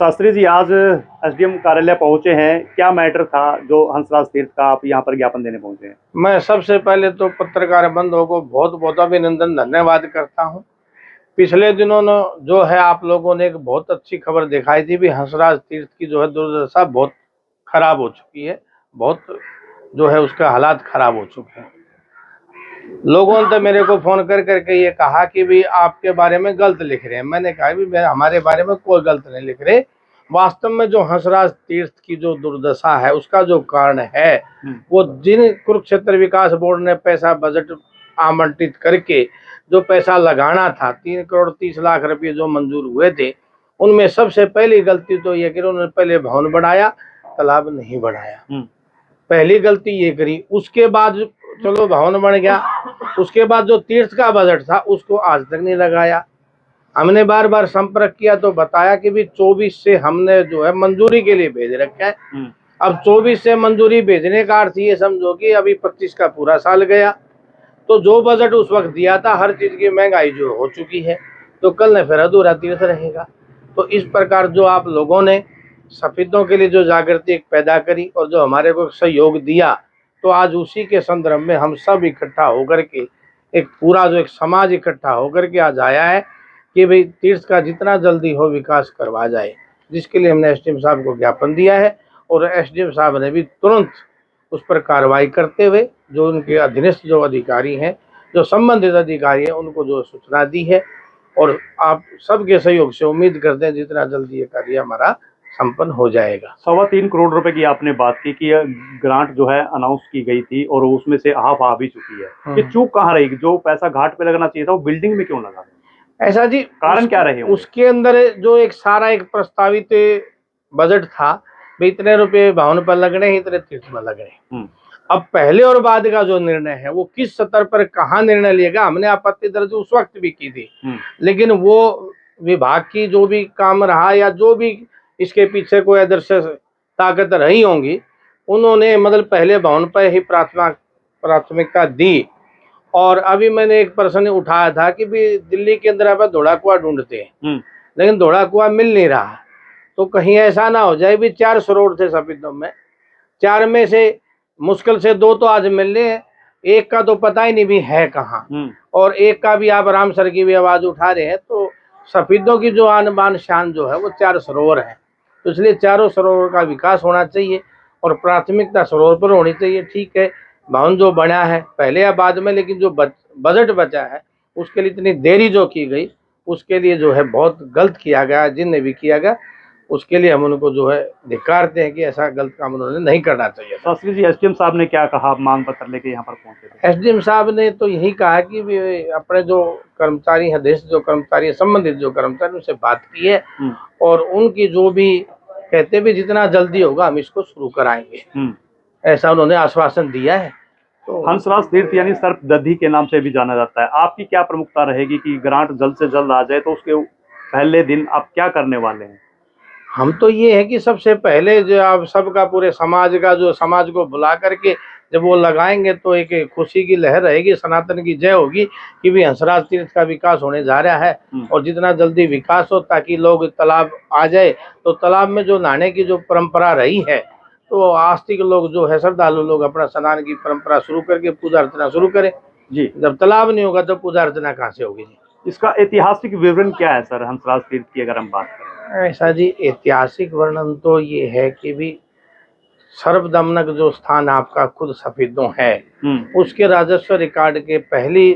शास्त्री जी, आज एसडीएम कार्यालय पहुंचे हैं, क्या मैटर था जो हंसराज तीर्थ का आप यहाँ पर ज्ञापन देने पहुंचे हैं? मैं सबसे पहले तो पत्रकार बंधुओं को बहुत बहुत अभिनंदन धन्यवाद करता हूं। पिछले दिनों जो है आप लोगों ने एक बहुत अच्छी खबर दिखाई थी भी हंसराज तीर्थ की जो है दुर्दशा बहुत खराब हो चुकी है, बहुत जो है उसके हालात खराब हो चुके हैं। लोगों ने तो मेरे को फोन कर करके ये कहा कि भी आपके बारे में गलत लिख रहे हैं। मैंने कहा भी हमारे बारे में कोई गलत नहीं लिख रहे। वास्तव में जो हंसराज तीर्थ की जो दुर्दशा है उसका जो कारण है वो जिन कुरुक्षेत्र विकास बोर्ड ने पैसा बजट आवंटित करके जो पैसा लगाना था 3 करोड़ 30 लाख रुपए जो मंजूर हुए थे, उनमें सबसे पहली गलती तो ये कि उन्होंने पहले भवन बढ़ाया, तालाब नहीं बढ़ाया। पहली गलती ये करी। उसके बाद चलो भवन बन गया, उसके बाद जो तीर्थ का बजट था उसको आज तक नहीं लगाया। हमने बार बार संपर्क किया तो बताया कि भी 24 से हमने जो है मंजूरी के लिए भेज रखा है। अब 24 से मंजूरी भेजने का अर्थ ये समझो कि अभी 25 का पूरा साल गया, तो जो बजट उस वक्त दिया था, हर चीज की महंगाई जो हो चुकी है, तो कल न फिर अधूरा तीर्थ रहेगा। तो इस प्रकार जो आप लोगों ने सफेदों के लिए जो जागृति पैदा करी और जो हमारे को सहयोग दिया, तो आज उसी के संदर्भ में हम सब इकट्ठा होकर के एक पूरा जो एक समाज इकट्ठा होकर के आज आया है कि भाई तीर्थ का जितना जल्दी हो विकास करवा जाए, जिसके लिए हमने एसडीएम साहब को ज्ञापन दिया है। और एसडीएम साहब ने भी तुरंत उस पर कार्रवाई करते हुए जो उनके अधीनस्थ जो अधिकारी हैं, जो संबंधित अधिकारी हैं, उनको जो सूचना दी है। और आप सबके सहयोग से उम्मीद करते हैं जितना जल्दी ये कार्य हमारा संपन्न हो जाएगा। 3.25 करोड़ रुपए की आपने बात की कि ग्रांट जो है अनाउंस की गई थी और उसमें से हाफ आ भी चुकी है। ये चूक कहाँ रही? जो पैसा घाट पे लगना चाहिए था वो बिल्डिंग में क्यों लगा? ऐसा जी, कारण क्या रहे? उसके अंदर जो एक सारा एक प्रस्तावित बजट था, इतने रुपए भवन पर लगने हैं, इतने तीर्थ में लगने। अब पहले और बाद का जो निर्णय है वो किस स्तर पर कहाँ निर्णय लिएगा, हमने आपत्ति दर्ज उस वक्त भी की थी, लेकिन वो विभाग की जो भी काम रहा या जो भी इसके पीछे कोई आदर्श ताकत रही होंगी, उन्होंने मतलब पहले भवन पर ही प्राथमिकता दी। और अभी मैंने एक प्रश्न उठाया था कि भी दिल्ली के अंदर अब धोड़ा कुआं ढूंढते हैं, लेकिन धोड़ा कुआं मिल नहीं रहा। तो कहीं ऐसा ना हो जाए भी 4 सरोवर थे सफेदों में, 4 में से मुश्किल से 2 तो आज मिल रहे हैं, एक का तो पता ही नहीं भी है कहाँ, और एक का भी आप राम सर की भी आवाज उठा रहे हैं। तो सफेदों की जो आन बान शान जो है वो 4 सरोवर है, तो इसलिए चारों सरोवर का विकास होना चाहिए और प्राथमिकता सरोवर पर होनी चाहिए। ठीक है, भवन जो बना है पहले या बाद में, लेकिन जो बजट बचा है उसके लिए इतनी देरी जो की गई, उसके लिए जो है बहुत गलत किया गया। जिनने भी किया गया उसके लिए हम उनको जो है धिक्कारते हैं कि ऐसा गलत काम उन्होंने नहीं करना चाहिए। शास्त्री जी, एसडीएम साहब ने क्या कहा? मांग पत्र लेके यहाँ पर पहुंचे थे। एसडीएम साहब ने तो यही कहा कि अपने जो कर्मचारी हैं, देश जो कर्मचारी है, संबंधित जो कर्मचारी, उनसे बात की है और उनकी जो भी कहते भी जितना जल्दी होगा हम इसको शुरू कराएंगे, ऐसा उन्होंने आश्वासन दिया है। तो हंसराज तीर्थ यानी सर्पदधी के नाम से भी जाना जाता है, आपकी क्या प्रमुखता रहेगी कि ग्रांट जल्द से जल्द आ जाए? तो उसके पहले दिन आप क्या करने वाले हैं? हम तो ये है कि सबसे पहले जो आप सबका पूरे समाज का जो समाज को बुला करके जब वो लगाएंगे तो एक खुशी की लहर रहेगी, सनातन की जय होगी कि भी हंसराज तीर्थ का विकास होने जा रहा है। और जितना जल्दी विकास हो ताकि लोग तालाब आ जाए, तो तालाब में जो नहाने की जो परंपरा रही है, तो आस्तिक लोग जो है, श्रद्धालु लोग अपना स्नान की परंपरा शुरू करके पूजा अर्चना शुरू करें जी। जब तालाब नहीं होगा तो पूजा अर्चना कहाँ से होगी जी? इसका ऐतिहासिक विवरण क्या है सर, हंसराज तीर्थ की अगर हम बात करें? ऐसा जी, ऐतिहासिक वर्णन तो ये है कि भी सर्वदमनक जो स्थान आपका खुद सफेदों है, उसके राजस्व रिकॉर्ड के पहली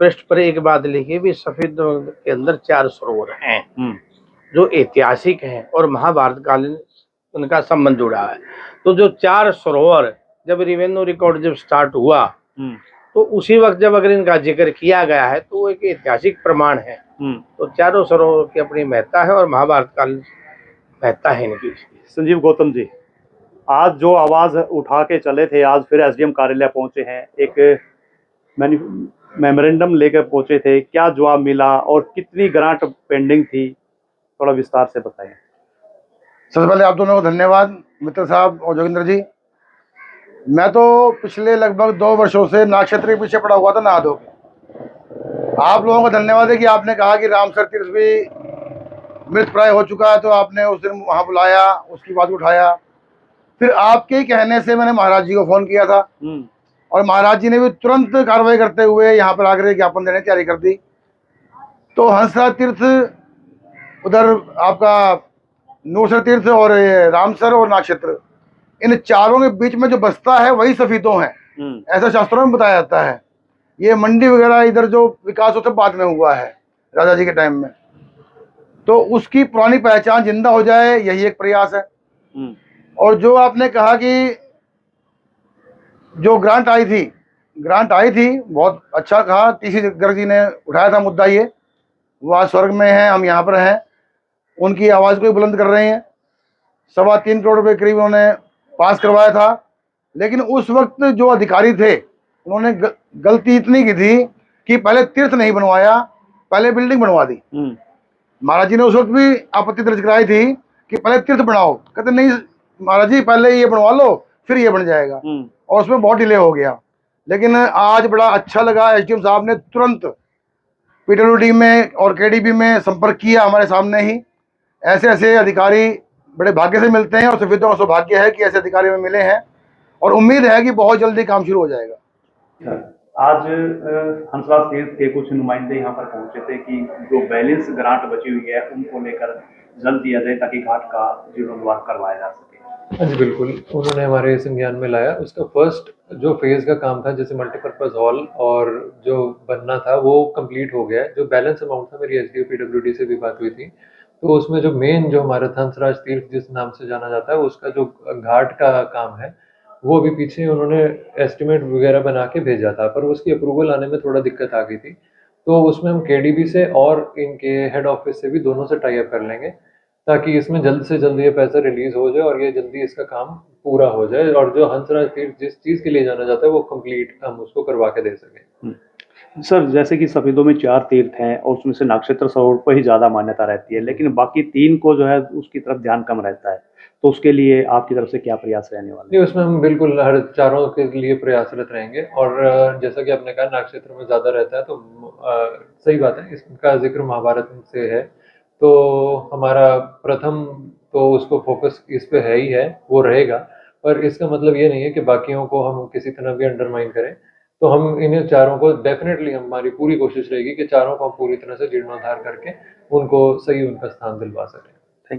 पृष्ठ पर एक बात लिखी भी सफेदों के अंदर 4 सरोवर हैं जो ऐतिहासिक हैं और महाभारत कालीन उनका संबंध जुड़ा है। तो जो 4 सरोवर जब रेवेन्यू रिकॉर्ड जब स्टार्ट हुआ तो उसी वक्त जब अगर इनका जिक्र किया गया है तो वो एक ऐतिहासिक प्रमाण है। तो चारों सरोवर की अपनी महत्ता है और महाभारत कालीन महत्ता है इनकी। संजीव गौतम जी, आज जो आवाज उठा के चले थे, आज फिर एसडीएम कार्यालय पहुंचे हैं, एक मेमोरेंडम लेकर पहुंचे थे, क्या जवाब मिला और कितनी ग्रांट पेंडिंग थी, थोड़ा विस्तार से बताएं। सबसे पहले आप दोनों को धन्यवाद, मित्र साहब और जोगिंदर जी। मैं तो पिछले लगभग 2 वर्षों से नक्षत्र के पीछे पड़ा हुआ था नहा धो के। आप लोगों को धन्यवाद है कि आपने कहा कि रामसर तीर्थ भी मृत प्राय हो चुका है, तो आपने उस दिन वहाँ बुलाया, उसकी बात उठाया। फिर आपके ही कहने से मैंने महाराज जी को फ़ोन किया था और महाराज जी ने भी तुरंत कार्रवाई करते हुए यहाँ पर आकर ज्ञापन देने की तैयारी कर दी। तो हंसराज तीर्थ, उधर आपका नूरसर तीर्थ और ये रामसर और नागक्षेत्र, इन चारों के बीच में जो बसता है वही सफीदों है, ऐसा शास्त्रों में बताया जाता है। ये मंडी वगैरह इधर जो विकास हो सब बाद में हुआ है राजा जी के टाइम में, तो उसकी पुरानी पहचान जिंदा हो जाए, यही एक प्रयास है। और जो आपने कहा कि जो ग्रांट आई थी, बहुत अच्छा कहा, टीसी गर्ग जी ने उठाया था मुद्दा ये, वो आज स्वर्ग में हैं, हम यहाँ पर हैं, उनकी आवाज़ को भी बुलंद कर रहे हैं। 3.25 करोड़ रुपये करीब उन्होंने पास करवाया था, लेकिन उस वक्त जो अधिकारी थे उन्होंने गलती इतनी की थी कि पहले तीर्थ नहीं बनवाया, पहले बिल्डिंग बनवा दी। महाराज जी ने उस वक्त भी आपत्ति दर्ज कराई थी कि पहले तीर्थ बनाओ, कहते नहीं महाराज जी पहले ये बनवा लो फिर ये बन जाएगा, और उसमें बहुत डिले हो गया। लेकिन आज बड़ा अच्छा लगा, एसडीएम साहब ने तुरंत पीडब्ल्यूडी में और केडीबी में संपर्क किया हमारे सामने ही। ऐसे ऐसे अधिकारी बड़े भाग्य से मिलते हैं और सफेदों का सौभाग्य है कि ऐसे अधिकारी में मिले हैं, और उम्मीद है कि बहुत जल्दी काम शुरू हो जाएगा। आज हंसराज तीर्थ के कुछ नुमाइंदे यहाँ पर पहुंचे थे कि जो बैलेंस ग्रांट बची हुई है उनको लेकर जल्द दिया जाए ताकि घाट का जीर्णोद्धार करवाया जा सके। हाँ जी बिल्कुल, उन्होंने हमारे संज्ञान में लाया। उसका फर्स्ट जो फेज़ का काम था, जैसे मल्टीपर्पज़ हॉल और जो बनना था वो कंप्लीट हो गया है। जो बैलेंस अमाउंट था, मेरी एसडीओ पीडब्ल्यूडी से भी बात हुई थी, तो उसमें जो मेन जो हमारा हंसराज तीर्थ जिस नाम से जाना जाता है उसका जो घाट का काम है वो अभी पीछे उन्होंने एस्टिमेट वगैरह बना के भेजा था, पर उसकी अप्रूवल आने में थोड़ा दिक्कत आ गई थी। तो उसमें हम केडीबी से और इनके हेड ऑफिस से भी दोनों से टाई अप कर लेंगे ताकि इसमें जल्द से जल्द ये पैसा रिलीज हो जाए और ये जल्दी इसका काम पूरा हो जाए, और जो हंसराज तीर्थ जिस चीज़ के लिए जाना जाता है वो कंप्लीट हम उसको करवा के दे सकें। सर, जैसे कि सफेदों में 4 तीर्थ हैं और उसमें से नागक्षेत्र सरोवर पर ही ज़्यादा मान्यता रहती है, लेकिन बाकी 3 को जो है उसकी तरफ ध्यान कम रहता है, तो उसके लिए आपकी तरफ से क्या प्रयास रहने वाले हैं? नहीं, उसमें हम बिल्कुल हर चारों के लिए प्रयासरत रहेंगे, और जैसा कि आपने कहा नागक्षेत्र में ज़्यादा रहता है, तो सही बात है, इसका जिक्र महाभारत से है, तो हमारा प्रथम तो उसको फोकस इस पे है ही है, वो रहेगा। पर इसका मतलब ये नहीं है कि बाकियों को हम किसी तरह भी अंडरमाइन करें। तो हम इन्हें चारों को डेफिनेटली, हमारी पूरी कोशिश रहेगी कि चारों को हम पूरी तरह से जीर्णोद्धार करके उनको सही उनका स्थान दिलवा सकें।